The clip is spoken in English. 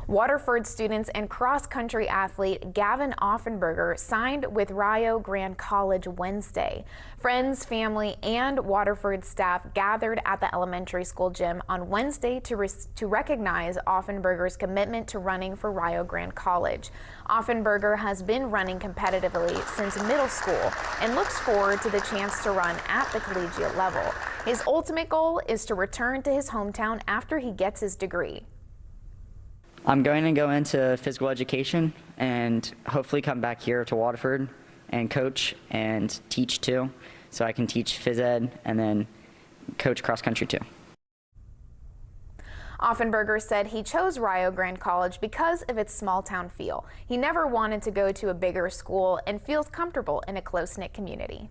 Waterford students and cross-country athlete Gavin Offenberger signed with Rio Grande College Wednesday. Friends, family, and Waterford staff gathered at the elementary school gym on Wednesday to recognize Offenberger's commitment to running for Rio Grande College. Offenberger has been running competitively since middle school and looks forward to the chance to run at the collegiate level. His ultimate goal is to return to his hometown after he gets his degree. I'm going to go into physical education and hopefully come back here to Waterford and coach and teach too, so I can teach phys ed and then coach cross country too. Offenberger said he chose Rio Grande College because of its small town feel. He never wanted to go to a bigger school and feels comfortable in a close-knit community.